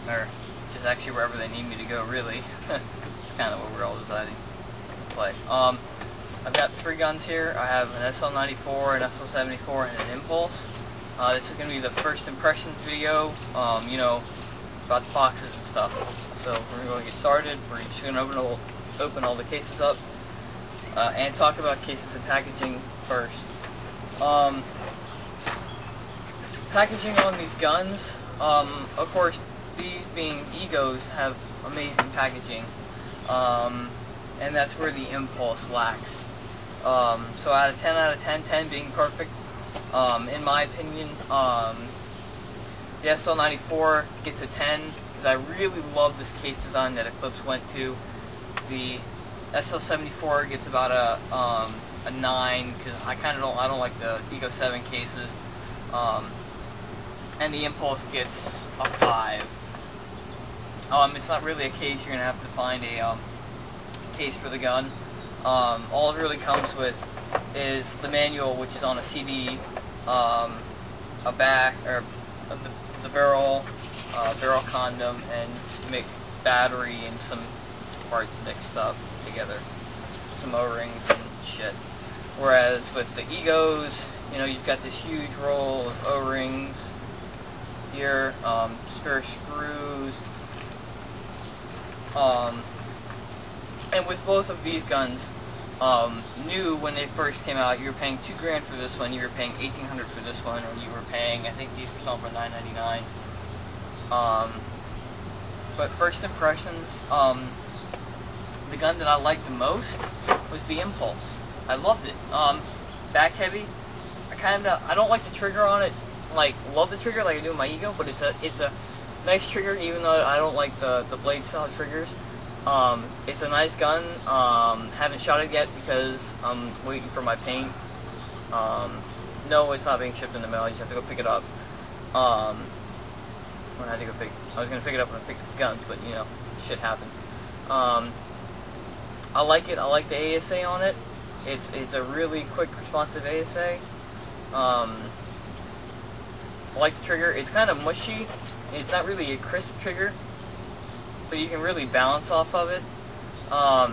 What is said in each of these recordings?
or just actually wherever they need me to go, really. It's kind of what we're all deciding to play. I've got 3 guns here. I have an SL94, an SL74, and an Impulse. This is going to be the first impressions video, you know, about the boxes and stuff. So we're going to get started. We're just going to open all the cases up and talk about cases and packaging first. Packaging on these guns, of course, these being Egos have amazing packaging, and that's where the Impulse lacks. So out of 10 out of 10, 10 being perfect, in my opinion, the SL94 gets a 10 because I really love this case design that Eclipse went to. The SL74 gets about a 9 because I don't like the Ego 7 cases, and the Impulse gets a 5. It's not really a case. You're gonna have to find a case for the gun. All it really comes with is the manual, which is on a CD, a back, or the barrel, barrel condom, and mixed battery and some parts mixed up together, some O-rings and shit. Whereas with the Egos, you know, you've got this huge roll of O-rings here, spare screws, and with both of these guns, new when they first came out, you were paying $2 grand for this one, you were paying $1,800 for this one, or you were paying, I think these were selling for $9.99. But first impressions, the gun that I liked the most was the Impulse. I loved it. Back heavy. I don't like the trigger on it. Like, love the trigger like I do in my Ego, but it's a nice trigger, even though I don't like the blade style triggers. It's a nice gun. Haven't shot it yet because I'm waiting for my paint. No, it's not being shipped in the mail. I just have to go pick it up. I was gonna pick it up when I picked up the guns, but you know, shit happens. I like it. I like the ASA on it. It's a really quick, responsive ASA. I like the trigger. It's kind of mushy. It's not really a crisp trigger, but you can really bounce off of it. I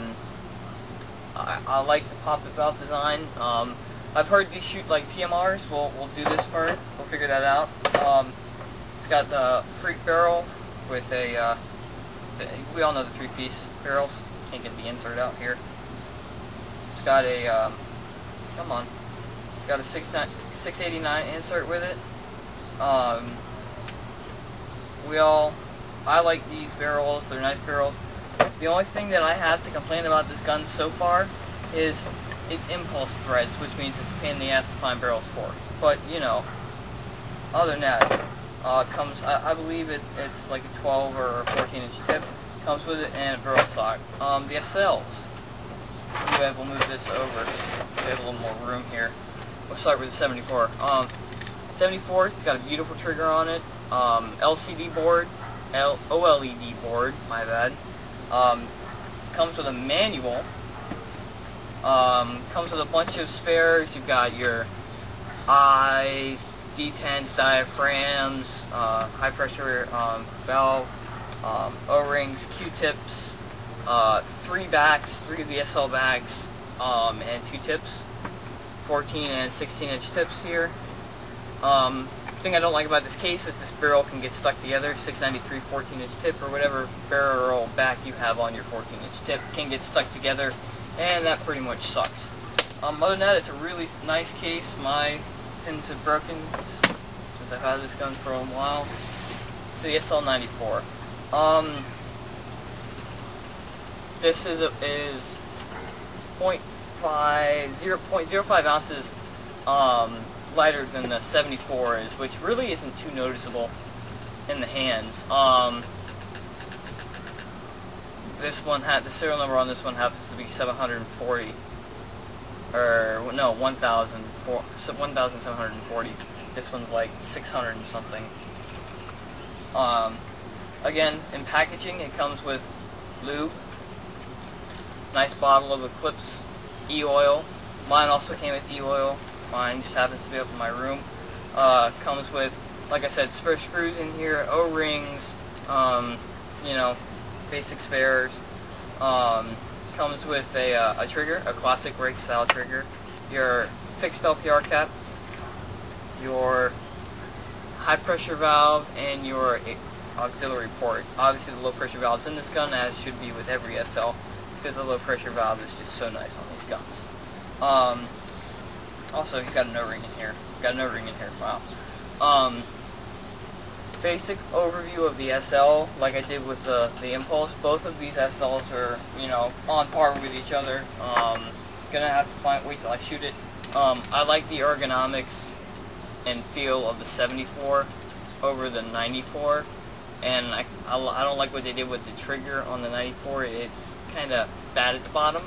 like the pop-it valve design. I've heard these shoot like PMRs. We'll do this part. We'll figure that out. It's got the freak barrel with a, we all know the 3-piece barrels. Can't get the insert out here. It's got a, come on. It's got a 689 insert with it. I like these barrels. They're nice barrels. The only thing that I have to complain about this gun so far is its Impulse threads, which means it's a pain in the ass to find barrels for. But, you know, other than that, I believe it's like a 12 or 14-inch tip. Comes with it and a barrel stock. The SLs. We'll move this over. We have a little more room here. We'll start with the 74. 74, it's got a beautiful trigger on it. LCD board. OLED board, my bad. Comes with a manual. Comes with a bunch of spares. You've got your eyes, D10s, diaphragms, high pressure valve, O-rings, Q-tips, 3 backs, 3 of the SL backs, and 2 tips, 14 and 16-inch tips here. The thing I don't like about this case is this barrel can get stuck together. 693 14-inch tip or whatever barrel back you have on your 14-inch tip can get stuck together, and that pretty much sucks. Other than that, it's a really nice case. My pins have broken since I've had this gun for a while. To the SL94. This is 0.05 ounces lighter than the 74 is, which really isn't too noticeable in the hands. This one the serial number on this one happens to be 740, or no, 1,740. This one's like 600 and something. Again, in packaging, it comes with lube, nice bottle of Eclipse e-oil. Mine also came with e-oil. Mine just happens to be up in my room. Comes with, like I said, spare screws in here, O-rings, You know, basic spares. Comes with a trigger, a classic brake style trigger, your fixed LPR cap, your high pressure valve, and your auxiliary port. Obviously the low pressure valve is in this gun, as should be with every SL, because the low pressure valve is just so nice on these guns. Also, he's got an O-ring in here. Wow. Basic overview of the SL, like I did with the Impulse. Both of these SLs are, you know, on par with each other. Gonna have to wait till I shoot it. I like the ergonomics and feel of the 74 over the 94, and I don't like what they did with the trigger on the 94. It's kind of bad at the bottom.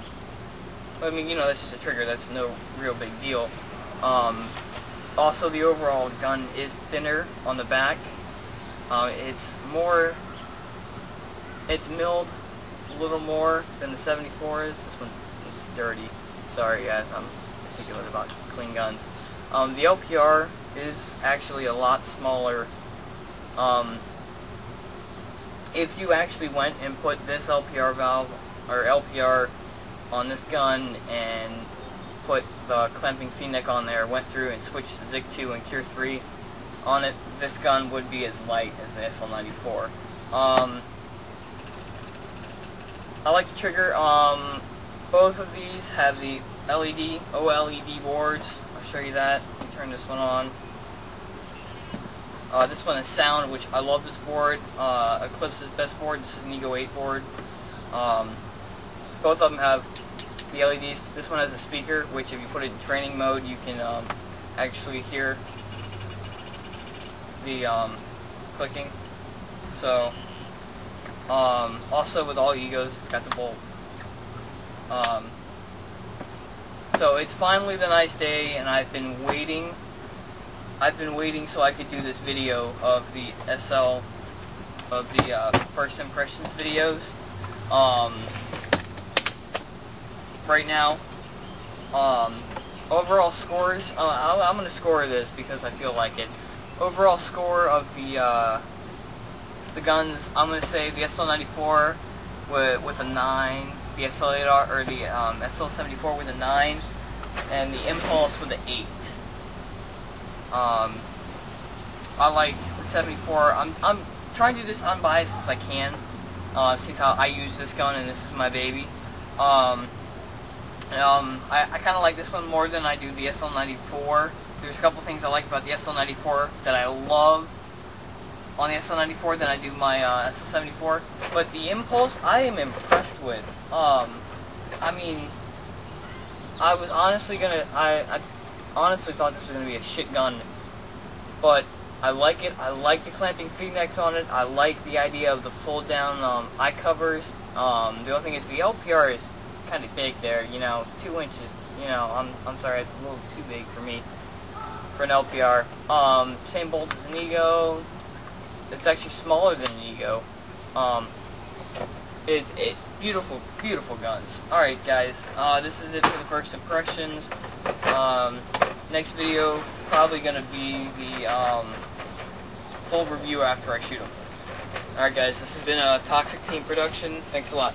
But, I mean, you know, that's just a trigger. That's no real big deal. Also, the overall gun is thinner on the back. It's milled a little more than the 74 is. This one's dirty. Sorry guys, I'm particular about clean guns. The LPR is actually a lot smaller. If you actually went and put this LPR valve, or LPR, on this gun and put the clamping feed neck on there, went through and switched the ZIG-2 and Cure 3 on it, this gun would be as light as the SL94. I like the trigger. Both of these have the OLED boards. I'll show you that. Let me turn this one on. This one is sound, which I love this board. Eclipse's best board. This is an Ego 8 board. Both of them have the LEDs. This one has a speaker, which if you put it in training mode, you can actually hear the clicking. So, also with all Egos, it's got the bolt. So it's finally the nice day, and I've been waiting so I could do this video of the SL, of the first impressions videos. Right now, overall scores, I'm going to score this because I feel like it. Overall score of the guns, I'm going to say the SL94 with a 9, the SL8R, or the SL74 with a 9, and the Impulse with an 8. I like the 74. I'm trying to do this unbiased as I can, since I use this gun and this is my baby. I kind of like this one more than I do the SL94. There's a couple things I like about the SL94 that I love on the SL94 than I do my SL74. But the Impulse, I am impressed with. I mean, I honestly thought this was gonna be a shit gun, but I like it. I like the clamping feed necks on it. I like the idea of the fold down eye covers. The only thing is the LPR is kind of big there, you know, 2 inches, you know, I'm sorry, it's a little too big for me, for an LPR. Same bolt as an Ego. It's actually smaller than an Ego. It's beautiful, beautiful guns. Alright guys, this is it for the first impressions. Next video, probably going to be the full review after I shoot them. Alright guys, this has been a Toxic Team production. Thanks a lot.